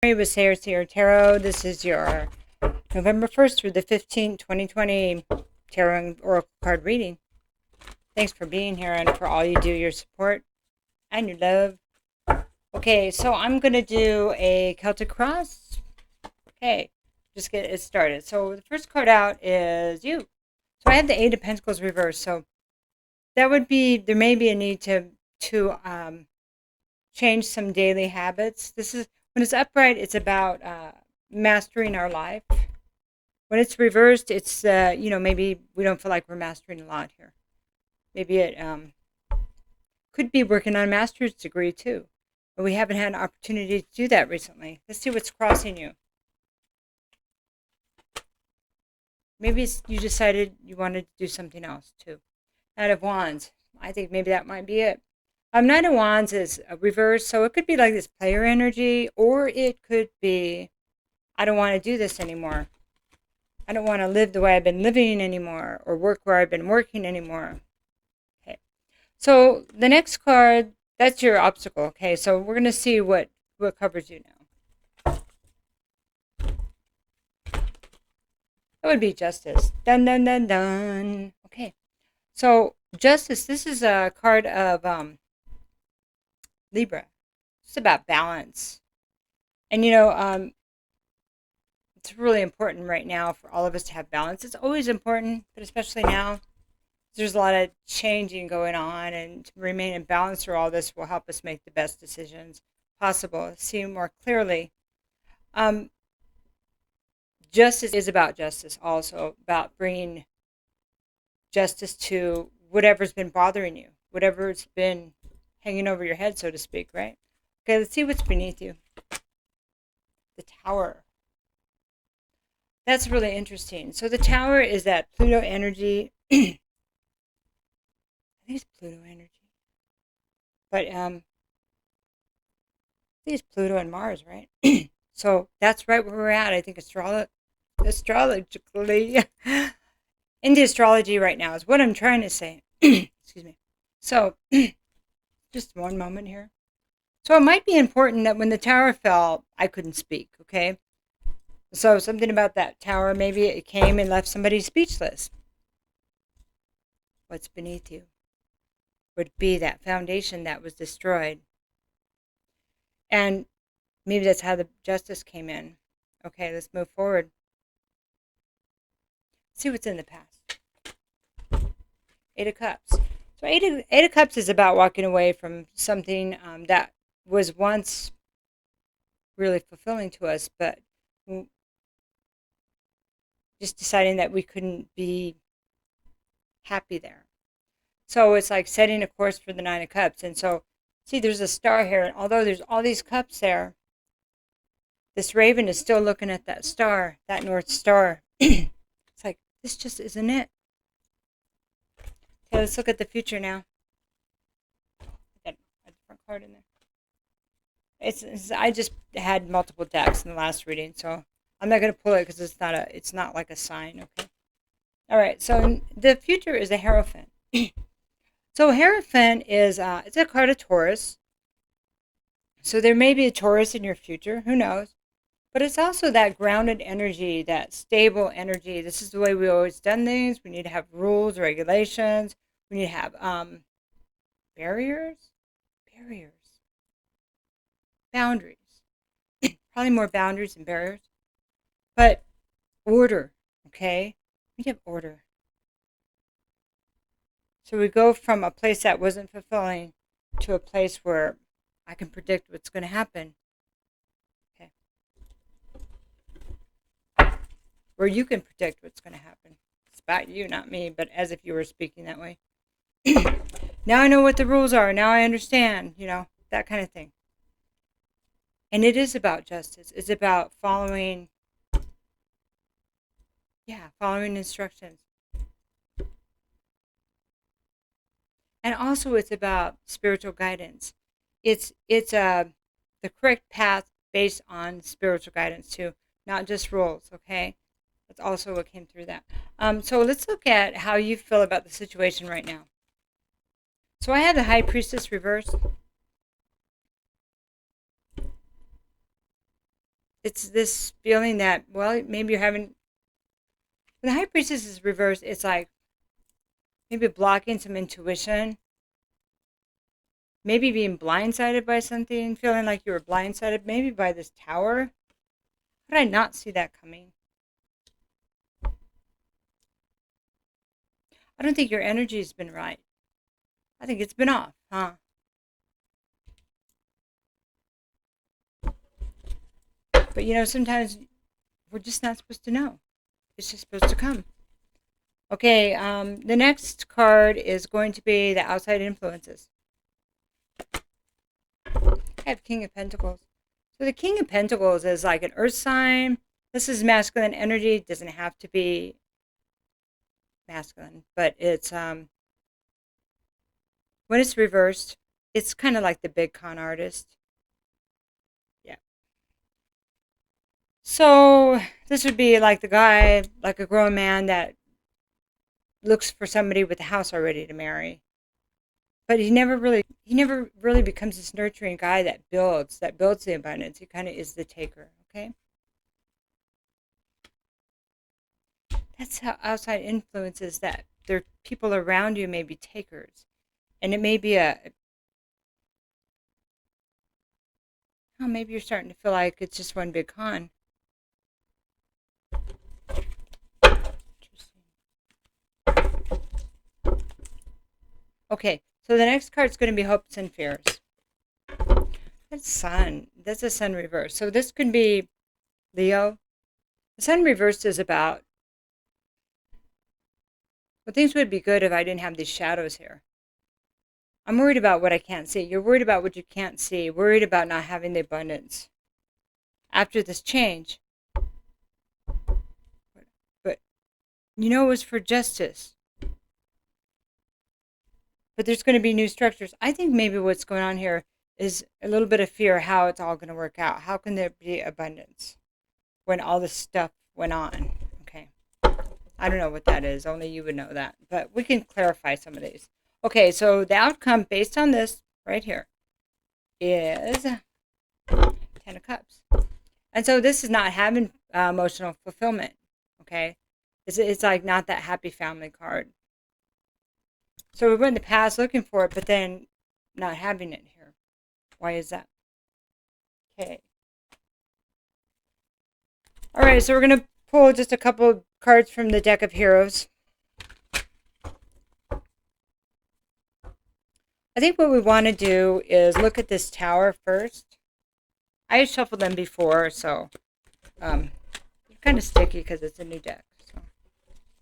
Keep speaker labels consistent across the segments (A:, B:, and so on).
A: With Sayre Tarot. This is your November 1st through the 15th, 2020 Tarot and Oracle card reading. Thanks for being here and for all you do, your support and your love. Okay, so I'm going to do a Celtic Cross. Okay, just get it started. So the first card out is you. So I have the Eight of Pentacles reversed. So that would be, there may be a need to change some daily habits. This is, when it's upright, it's about mastering our life. When it's reversed, it's, maybe we don't feel like we're mastering a lot here. Maybe it could be working on a master's degree too, but we haven't had an opportunity to do that recently. Let's see what's crossing you. Maybe you decided you wanted to do something else too. Knight of Wands. I think maybe that might be it. Knight of Wands is reversed, so it could be like this player energy, or it could be, I don't want to do this anymore. I don't want to live the way I've been living anymore, or work where I've been working anymore. Okay, so the next card, that's your obstacle. Okay, so we're going to see what covers you now. That would be Justice. Dun, dun, dun, dun. Okay, so Justice, this is a card of Libra. It's about balance. And, it's really important right now for all of us to have balance. It's always important, but especially now, there's a lot of changing going on, and to remain in balance through all this will help us make the best decisions possible, see more clearly. Justice is about justice, also about bringing justice to whatever's been bothering you, whatever's been hanging over your head, so to speak, right? Okay, let's see what's beneath you. The Tower. That's really interesting. So the Tower is that Pluto energy. I think it's Pluto energy. But I think it's Pluto and Mars, right? So that's right where we're at. I think astrologically. In the astrology right now is what I'm trying to say. Excuse me. So just one moment here. So it might be important that when the tower fell, I couldn't speak, okay? So something about that tower, maybe it came and left somebody speechless. What's beneath you would be that foundation that was destroyed. And maybe that's how the justice came in. Okay, let's move forward. See what's in the past. Eight of Cups. So Eight of Cups is about walking away from something that was once really fulfilling to us, but just deciding that we couldn't be happy there. So it's like setting a course for the Nine of Cups. And so, see, there's a star here, and although there's all these cups there, this raven is still looking at that star, that North Star. It's like, this just isn't it. Okay, let's look at the future now. Got a different card in there. I just had multiple decks in the last reading, so I'm not going to pull it because it's not like a sign. Okay. All right. So the future is a Hierophant. So Hierophant is it's a card of Taurus. So there may be a Taurus in your future. Who knows? But it's also that grounded energy, that stable energy. This is the way we've always done things. We need to have rules, regulations. We need to have boundaries. Probably more boundaries than barriers. But order, okay? We have order. So we go from a place that wasn't fulfilling to a place where I can predict what's going to happen. Okay. Where you can predict what's going to happen. It's about you, not me, but as if you were speaking that way. Now I know what the rules are. Now I understand, that kind of thing. And it is about justice. It's about following instructions. And also it's about spiritual guidance. It's the correct path based on spiritual guidance too, not just rules, okay? That's also what came through that. So let's look at how you feel about the situation right now. So I have the High Priestess reversed. it's this feeling that, well, maybe you're having, when the High Priestess is reversed, it's like maybe blocking some intuition, maybe being blindsided by something, feeling like you were blindsided, maybe by this Tower. How did I not see that coming? I don't think your energy has been right. I think it's been off, huh? But you know, sometimes we're just not supposed to know. It's just supposed to come. Okay, the next card is going to be the outside influences. I have King of Pentacles. So the King of Pentacles is like an earth sign. This is masculine energy. It doesn't have to be masculine, but it's when it's reversed, it's kind of like the big con artist. Yeah. So this would be like the guy, like a grown man that looks for somebody with a house already to marry. But he never really becomes this nurturing guy that builds the abundance. He kind of is the taker, okay? That's how outside influences, that there are people around you may be takers. And it may be maybe you're starting to feel like it's just one big con. Interesting. Okay, so the next card is going to be hopes and fears. That's sun. That's a sun reverse. So this could be Leo. The sun reversed is about, well, things would be good if I didn't have these shadows here. I'm worried about what I can't see. You're worried about what you can't see. Worried about not having the abundance. After this change. But you know, it was for justice. But there's going to be new structures. I think maybe what's going on here is a little bit of fear how it's all going to work out. How can there be abundance when all this stuff went on? Okay. I don't know what that is. Only you would know that. But we can clarify some of these. Okay, so the outcome based on this right here is 10 of Cups. And so this is not having emotional fulfillment, okay? It's like not that happy family card. So we went in the past looking for it, but then not having it here. Why is that? Okay. All right, so we're going to pull just a couple cards from the deck of heroes. I think what we want to do is look at this Tower first. I shuffled them before, so they're kind of sticky because it's a new deck.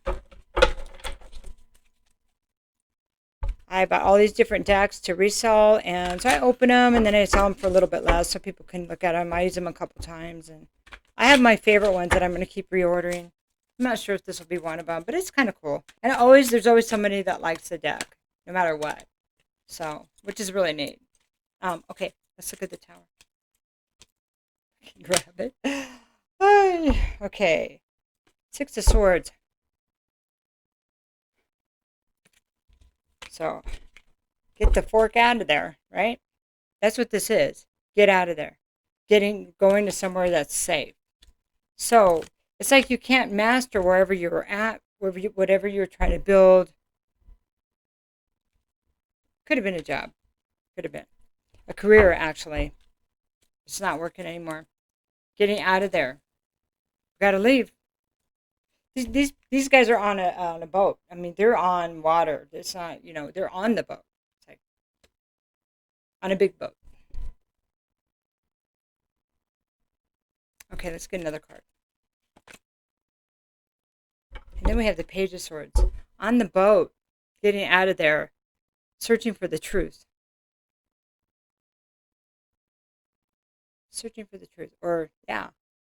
A: So I bought all these different decks to resell, and so I open them and then I sell them for a little bit less so people can look at them. I use them a couple times, and I have my favorite ones that I'm going to keep reordering. I'm not sure if this will be one of them, but it's kind of cool. And there's always somebody that likes the deck, no matter what. So, which is really neat. Okay, let's look at the Tower. Grab it. Okay. 6 of Swords. So, get the fork out of there, right? That's what this is. Get out of there. Going to somewhere that's safe. So, it's like you can't master wherever you're at, whatever you're trying to build. Could have been a job. Could have been. A career, actually. It's not working anymore. Getting out of there. Got to leave. These guys are on a boat. I mean, they're on water. It's not, they're on the boat. It's like on a big boat. Okay, let's get another card. And then we have the Page of Swords. On the boat, getting out of there, searching for the truth. Searching for the truth. Or, yeah,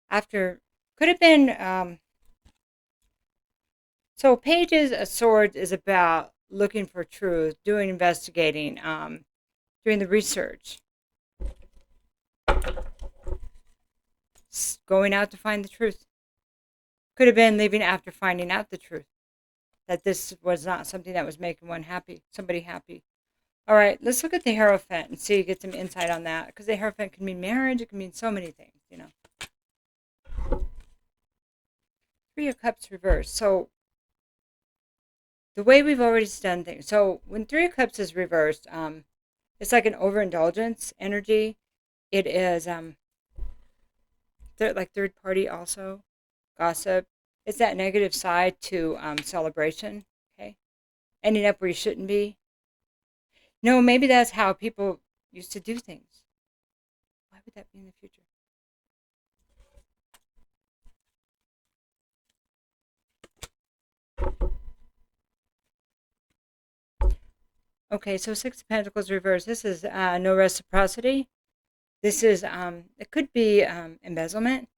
A: after, could have been, so Pages of Swords is about looking for truth, doing investigating, doing the research. Going out to find the truth. Could have been leaving after finding out the truth. That this was not something that was making somebody happy. All right, let's look at the Hierophant and see, get some insight on that. Because the Hierophant can mean marriage. It can mean so many things, Three of Cups reversed. So the way we've always done things. So when Three of Cups is reversed, it's like an overindulgence energy. It is like third party also, gossip. It's that negative side to celebration. Okay, ending up where you shouldn't be. No, maybe that's how people used to do things. Why would that be in the future? Okay, so Six of Pentacles reversed. This is no reciprocity. This is, it could be embezzlement,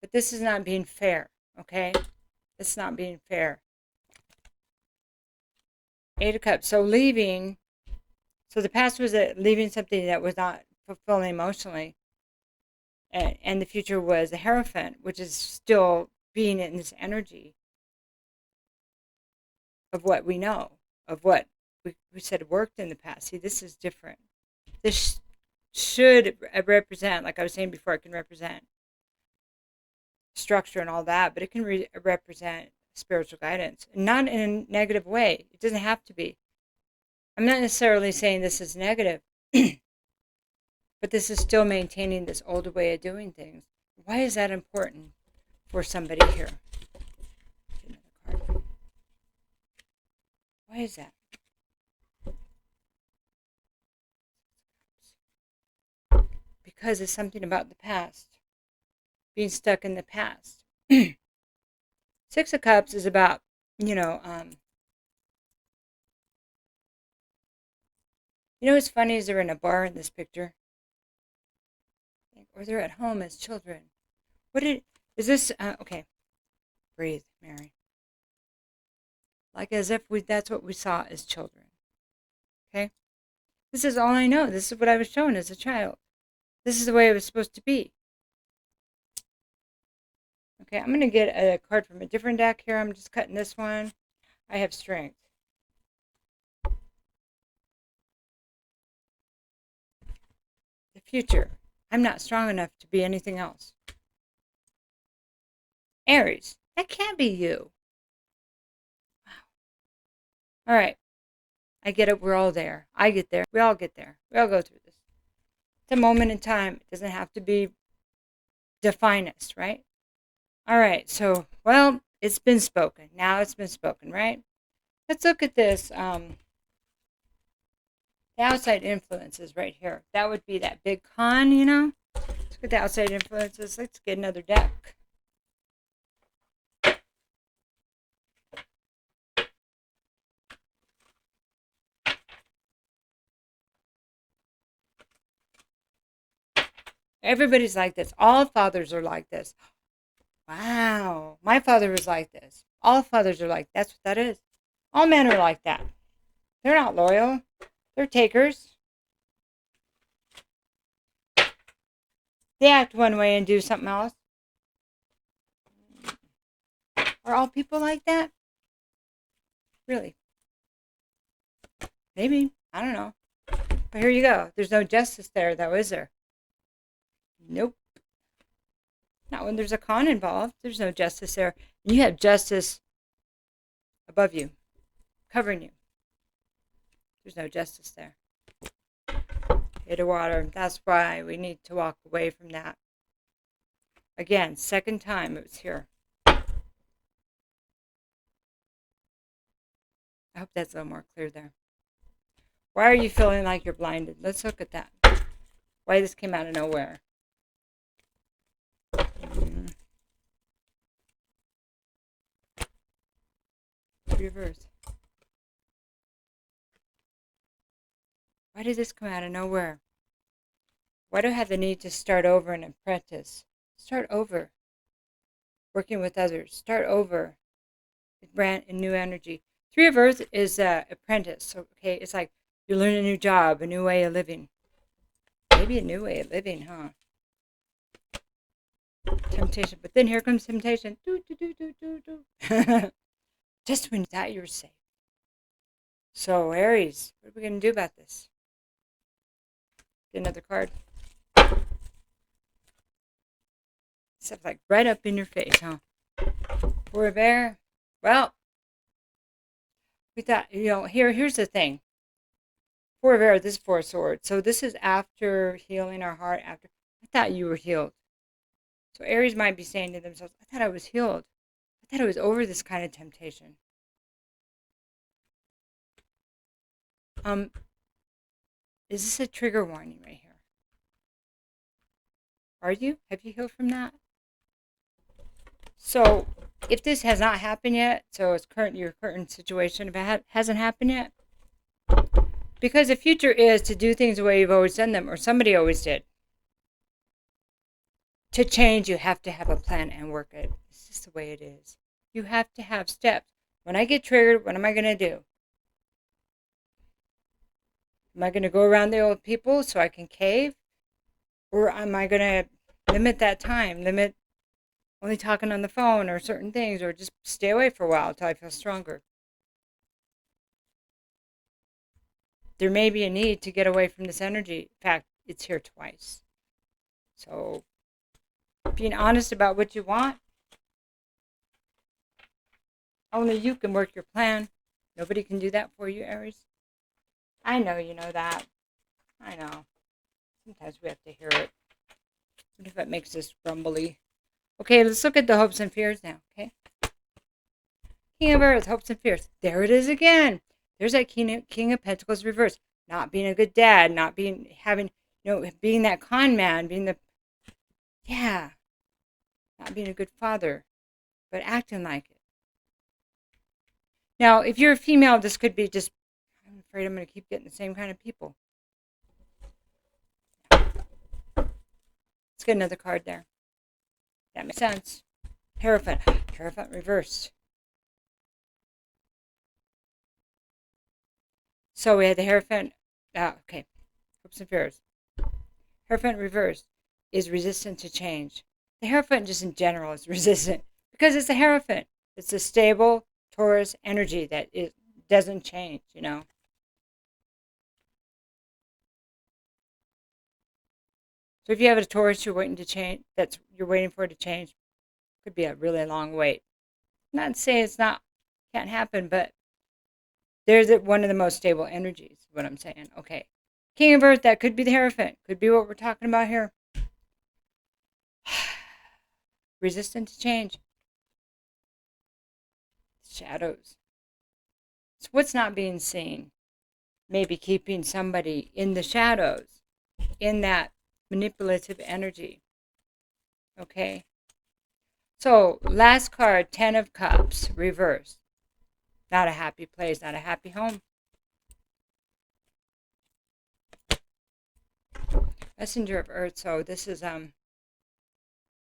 A: but this is not being fair, okay? It's not being fair. Eight of Cups. So leaving, so the past was leaving something that was not fulfilling emotionally, and the future was a Hierophant, which is still being in this energy of what we know, of what we said worked in the past. See, this is different. This should represent, like I was saying before, it can represent structure and all that, but it can represent spiritual guidance, not in a negative way. It doesn't have to be. I'm not necessarily saying this is negative, but this is still maintaining this older way of doing things. Why is that important for somebody here? Another card. Why is that? Because it's something about the past, being stuck in the past. Six of Cups is about, what's funny is they're in a bar in this picture, or they're at home as children. Is this? Okay, breathe, Mary. Like as if that's what we saw as children. Okay, this is all I know. This is what I was shown as a child. This is the way it was supposed to be. Okay, I'm going to get a card from a different deck here. I'm just cutting this one. I have strength. The future. I'm not strong enough to be anything else. Aries. That can't be you. Wow. All right. I get it. We're all there. I get there. We all get there. We all go through this. It's a moment in time. It doesn't have to be the finest, right? All right. So, well, it's been spoken. Now it's been spoken, right? Let's look at this. The outside influences right here. That would be that big con, Let's look at the outside influences. Let's get another deck. Everybody's like this. All fathers are like this. Wow. My father was like this. All fathers are like, that's what that is. All men are like that. They're not loyal. They're takers. They act one way and do something else. Are all people like that? Really? Maybe. I don't know. But here you go. There's no justice there, though, is there? Nope. Not when there's a con involved. There's no justice there. You have justice above you, covering you. There's no justice there. Hit of water. That's why we need to walk away from that. Again, second time it was here. I hope that's a little more clear there. Why are you feeling like you're blinded? Let's look at that. Why this came out of nowhere. Reverse. Why did this come out of nowhere? Why do I have the need to start over and apprentice? Start over. Working with others. Start over. Brand and new energy. Three of Earth is apprentice. So, okay, it's like you learn a new job, a new way of living. Maybe a new way of living, huh? Temptation. But then here comes temptation. Just when you thought you were safe. So, Aries, what are we going to do about this? Get another card. Stuff like right up in your face, huh? Poor bear. Well, we thought, here's the thing. Four of Air, this is Four of Swords. So this is after healing our heart. After I thought you were healed. So Aries might be saying to themselves, I thought I was healed. I thought I was over this kind of temptation. Is this a trigger warning right here? Are you? Have you healed from that? So if this has not happened yet, so it's your current situation, if it hasn't happened yet, because the future is to do things the way you've always done them, or somebody always did. To change, you have to have a plan and work it. It's just the way it is. You have to have steps. When I get triggered, what am I going to do? Am I going to go around the old people so I can cave? Or am I going to limit that time? Limit only talking on the phone or certain things, or just stay away for a while until I feel stronger? There may be a need to get away from this energy. In fact, it's here twice. So being honest about what you want. Only you can work your plan. Nobody can do that for you, Aries. I know you know that. I know. Sometimes we have to hear it. What if it makes us grumbly? Okay, let's look at the hopes and fears now, okay? King of Earth, hopes and fears. There it is again. There's that King of Pentacles reversed. Not being a good dad, not being being that con man, not being a good father, but acting like it. Now, if you're a female, this could be just, I'm afraid I'm going to keep getting the same kind of people. Let's get another card there. That makes sense. Hierophant. Hierophant reversed. So we had the Hierophant. Okay. Hopes and fears. Hierophant reversed is resistant to change. The Hierophant just in general is resistant because it's a Hierophant. It's a stable Taurus energy that it doesn't change, So if you have a Taurus you're waiting to change, you're waiting for it to change, could be a really long wait. I'm not saying can't happen, but there's one of the most stable energies, is what I'm saying. Okay. King of Earth, that could be the Hierophant. Could be what we're talking about here. Resistant to change. Shadows. So what's not being seen? Maybe keeping somebody in the shadows, in that manipulative energy. Okay. So last card, 10 of Cups, reversed. Not a happy place, not a happy home. Messenger of Earth. So this is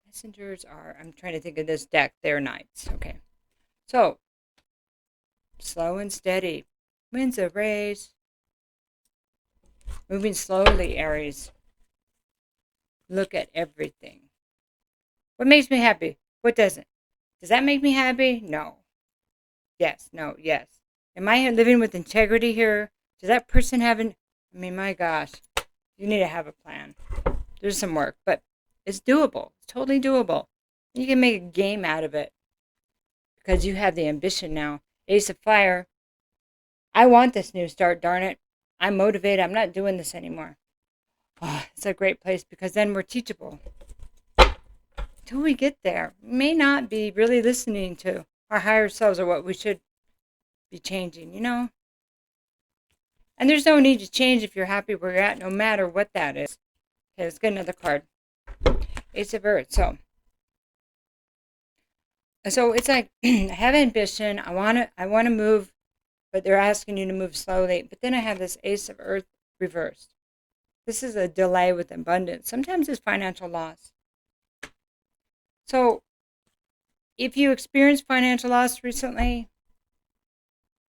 A: messengers are, I'm trying to think of this deck. They're knights. Okay. So slow and steady. Winds of rays. Moving slowly, Aries. Look at everything. What makes me happy? What doesn't? Does that make me happy? No. Yes. No. Yes. Am I living with integrity here? Does that person my gosh. You need to have a plan. There's some work, but it's doable. It's totally doable. You can make a game out of it because you have the ambition now. Ace of Fire. I want this new start, darn it. I'm motivated. I'm not doing this anymore. Oh, it's a great place because then we're teachable. Until we get there, we may not be really listening to our higher selves or what we should be changing, And there's no need to change if you're happy where you're at, no matter what that is. Okay, let's get another card. Ace of Earth. So it's like I have ambition. I want to move, but they're asking you to move slowly. But then I have this Ace of Earth reversed. This is a delay with abundance. Sometimes it's financial loss. So if you experienced financial loss recently,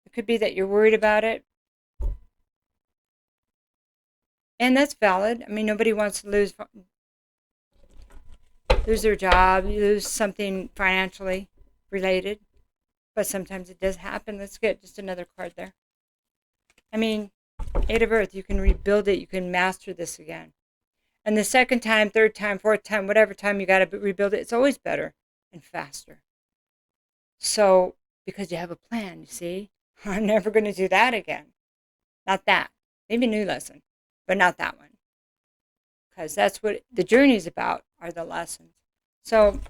A: it could be that you're worried about it. And that's valid. Nobody wants to lose their job, lose something financially related. But sometimes it does happen. Let's get just another card there. Eight of Earth, you can rebuild it. You can master this again. And the second time, third time, fourth time, whatever time you got to rebuild it, it's always better and faster. So, because you have a plan, you see, I'm never going to do that again. Not that. Maybe a new lesson, but not that one. Because that's what the journey is about, are the lessons. So,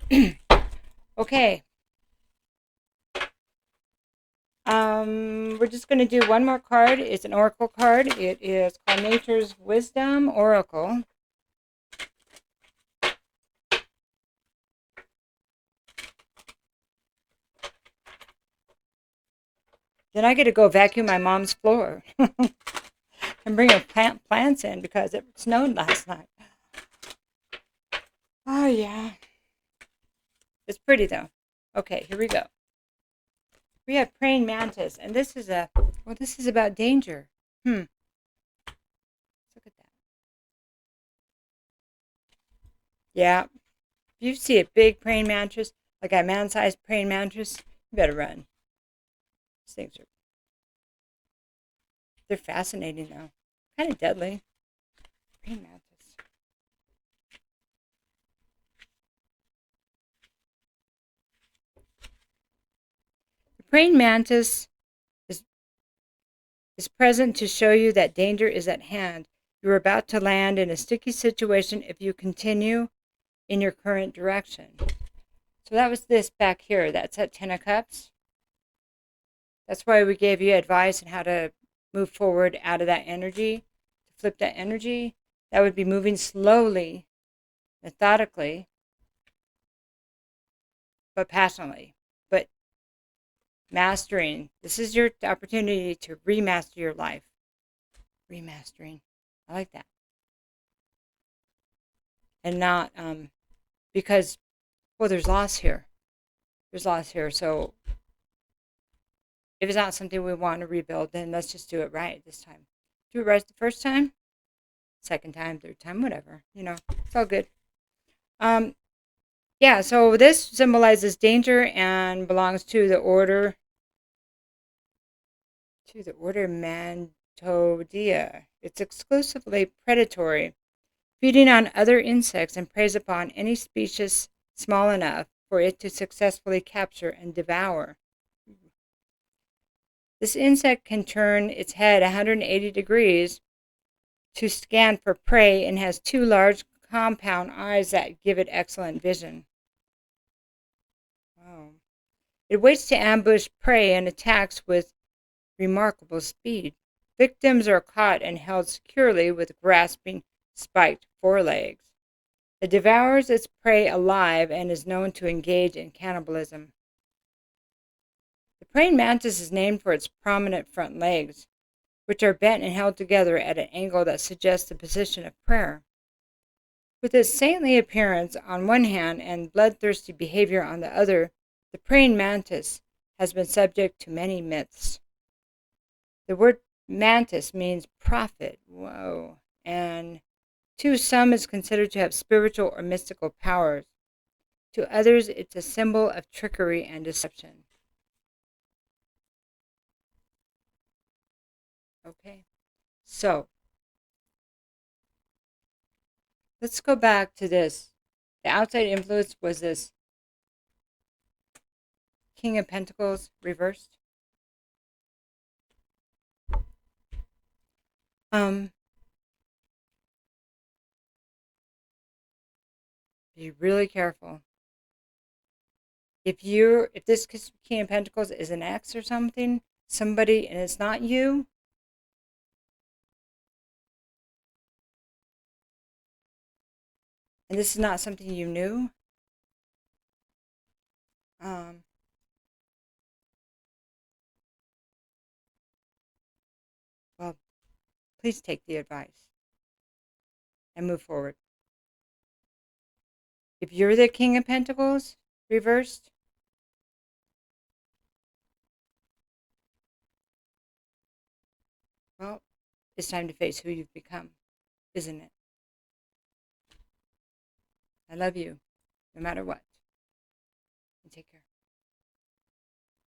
A: okay. We're just going to do one more card. It's an oracle card. It is called Nature's Wisdom Oracle. Then I get to go vacuum my mom's floor and bring her plants in because it snowed last night. Oh, yeah. It's pretty, though. Okay, here we go. We have praying mantis, and this is about danger. Look at that. Yeah. If you see a big praying mantis, like a man-sized praying mantis, you better run. These things they're fascinating, though. Kind of deadly. Praying mantis. The praying mantis is present to show you that danger is at hand. You are about to land in a sticky situation if you continue in your current direction. So that was this back here. That's at 10 of Cups. That's why we gave you advice on how to move forward out of that energy, to flip that energy. That would be moving slowly, methodically, but passionately. But mastering. This is your opportunity to remaster your life. Remastering. I like that. And not because, well, there's loss here. There's loss here. So if it's not something we want to rebuild, then let's just do it right this time. Do it right the first time, second time, third time, whatever. It's all good. Yeah, so this symbolizes danger and belongs to the order Mantodea. It's exclusively predatory, feeding on other insects and preys upon any species small enough for it to successfully capture and devour. This insect can turn its head 180 degrees to scan for prey and has two large compound eyes that give it excellent vision. Wow. It waits to ambush prey and attacks with remarkable speed. Victims are caught and held securely with grasping, spiked forelegs. It devours its prey alive and is known to engage in cannibalism. The praying mantis is named for its prominent front legs, which are bent and held together at an angle that suggests the position of prayer. With its saintly appearance on one hand and bloodthirsty behavior on the other, the praying mantis has been subject to many myths. The word mantis means prophet, whoa, and to some is considered to have spiritual or mystical powers. To others, it's a symbol of trickery and deception. Okay, so let's go back to this. The outside influence was this King of Pentacles reversed. Be really careful. If this King of Pentacles is an ex or something, somebody, and it's not you, and this is not something you knew, well, please take the advice and move forward. If you're the King of Pentacles reversed, well, it's time to face who you've become, isn't it? I love you, no matter what. And take care.